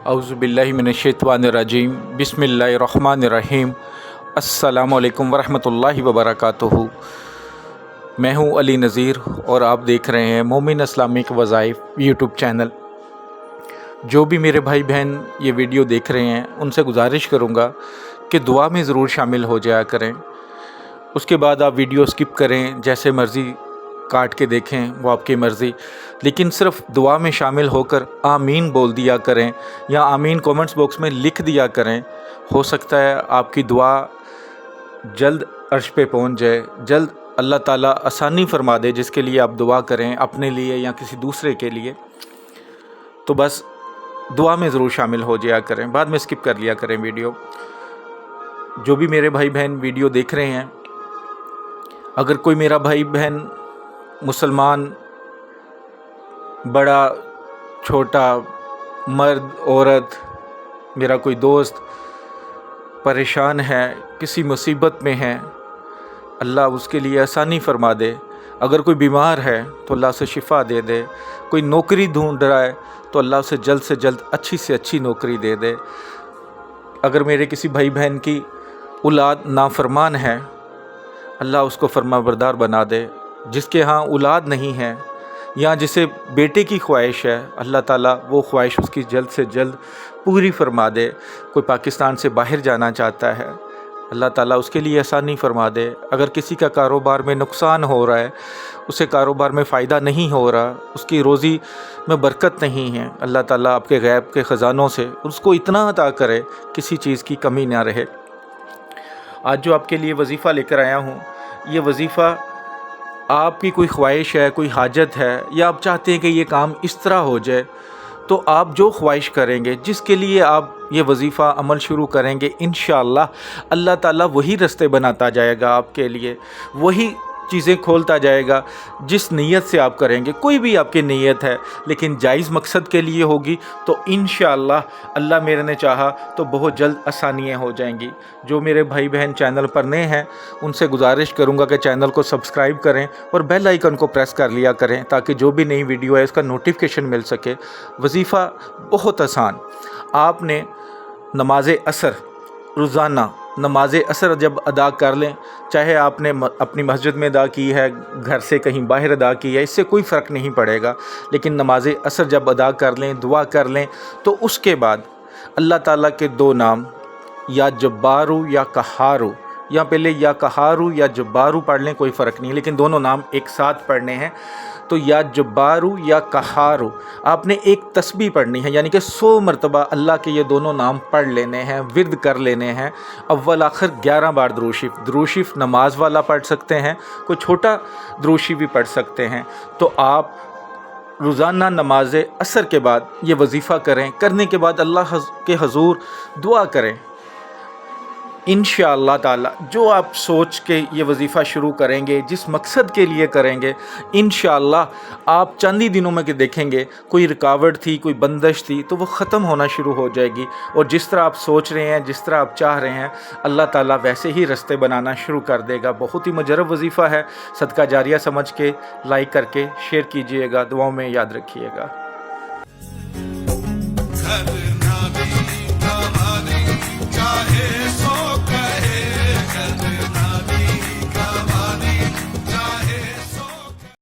औज़ुबिल्लाहि मिनश्शैतानिर्रजीम बिस्मिल्लाहिर्रहमानिर्रहीम अस्सलामु अलैकुम वरहमतुल्लाहि वबरकातुहू। मैं हूँ अली नज़ीर और आप देख रहे हैं मोमिन इस्लामिक वज़ाइफ यूट्यूब चैनल। जो भी मेरे भाई बहन ये वीडियो देख रहे हैं उनसे गुजारिश करूँगा कि दुआ में ज़रूर शामिल हो जाया करें। उसके बाद आप वीडियो स्किप करें, जैसे मर्ज़ी काट के देखें, वो आपकी मर्ज़ी, लेकिन सिर्फ दुआ में शामिल होकर आमीन बोल दिया करें या आमीन कमेंट्स बॉक्स में लिख दिया करें। हो सकता है आपकी दुआ जल्द अर्श पे पहुंच जाए, जल्द अल्लाह ताला आसानी फरमा दे जिसके लिए आप दुआ करें, अपने लिए या किसी दूसरे के लिए। तो बस दुआ में ज़रूर शामिल हो जाया करें, बाद में स्किप कर लिया करें वीडियो। जो भी मेरे भाई बहन वीडियो देख रहे हैं, अगर कोई मेरा भाई बहन मुसलमान, बड़ा छोटा, मर्द औरत, मेरा कोई दोस्त परेशान है, किसी मुसीबत में है, अल्लाह उसके लिए आसानी फरमा दे। अगर कोई बीमार है तो अल्लाह उसे शिफा दे दे। कोई नौकरी ढूंढ रहा है तो अल्लाह उसे जल्द से जल्द अच्छी से अच्छी नौकरी दे दे। अगर मेरे किसी भाई बहन की औलाद नाफरमान है, अल्लाह उसको फरमाबरदार बना दे। जिसके यहाँ औलाद नहीं है या जिसे बेटे की ख्वाहिश है, अल्लाह ताला वो ख्वाहिश उसकी जल्द से जल्द पूरी फरमा दे। कोई पाकिस्तान से बाहर जाना चाहता है, अल्लाह ताला उसके लिए आसानी फरमा दे। अगर किसी का कारोबार में नुकसान हो रहा है, उसे कारोबार में फ़ायदा नहीं हो रहा, उसकी रोज़ी में बरकत नहीं है, अल्लाह ताला आपके गैब के ख़जानों से उसको इतना अता करे किसी चीज़ की कमी ना रहे। आज जो आपके लिए वजीफ़ा लेकर आया हूँ, ये वजीफ़ा आपकी कोई ख्वाहिश है, कोई हाजत है, या आप चाहते हैं कि ये काम इस तरह हो जाए, तो आप जो ख्वाहिश करेंगे, जिसके लिए आप ये वजीफ़ा अमल शुरू करेंगे, इंशाअल्लाह अल्लाह ताला वही रास्ते बनाता जाएगा आपके लिए, वही चीज़ें खोलता जाएगा जिस नीयत से आप करेंगे। कोई भी आपकी नीयत है लेकिन जायज़ मकसद के लिए होगी तो इंशाअल्लाह अल्लाह मेरे ने चाहा तो बहुत जल्द आसानियाँ हो जाएंगी। जो मेरे भाई बहन चैनल पर नए हैं उनसे गुजारिश करूंगा कि चैनल को सब्सक्राइब करें और बेल आइकन को प्रेस कर लिया करें ताकि जो भी नई वीडियो है उसका नोटिफिकेशन मिल सके। वजीफ़ा बहुत आसान। आपने नमाज असर रोज़ाना नमाज असर जब अदा कर लें, चाहे आपने अपनी मस्जिद में अदा की है, घर से कहीं बाहर अदा की है, इससे कोई फ़र्क नहीं पड़ेगा, लेकिन नमाज असर जब अदा कर लें, दुआ कर लें, तो उसके बाद अल्लाह ताला के दो नाम या जब्बारू या कहारू, या पहले या कहारू या जब्बारू पढ़ लें, कोई फ़र्क नहीं, लेकिन दोनों नाम एक साथ पढ़ने हैं। तो या जब्बारू या कहारू आपने एक तस्बीह पढ़नी है, यानी कि 100 मरतबा अल्लाह के ये दोनों नाम पढ़ लेने हैं, विर्द कर लेने हैं। अव्वल आखिर 11 बार दुरूद शरीफ नमाज वाला पढ़ सकते हैं, कोई छोटा दुरूद शरीफ भी पढ़ सकते हैं। तो आप रोज़ाना नमाज असर के बाद ये वजीफ़ा करें। करने के बाद अल्लाह के हजूर दुआ करें। इंशाअल्लाह ताला जो आप सोच के ये वजीफ़ा शुरू करेंगे, जिस मकसद के लिए करेंगे, इंशाअल्लाह आप चंद ही दिनों में कि देखेंगे कोई रुकावट थी, कोई बंदिश थी, तो वो ख़त्म होना शुरू हो जाएगी। और जिस तरह आप सोच रहे हैं, जिस तरह आप चाह रहे हैं, अल्लाह ताला वैसे ही रास्ते बनाना शुरू कर देगा। बहुत ही मुजरब वजीफ़ा है, सदका जारिया समझ के लाइक करके शेयर कीजिएगा, दुआओं में याद रखिएगा।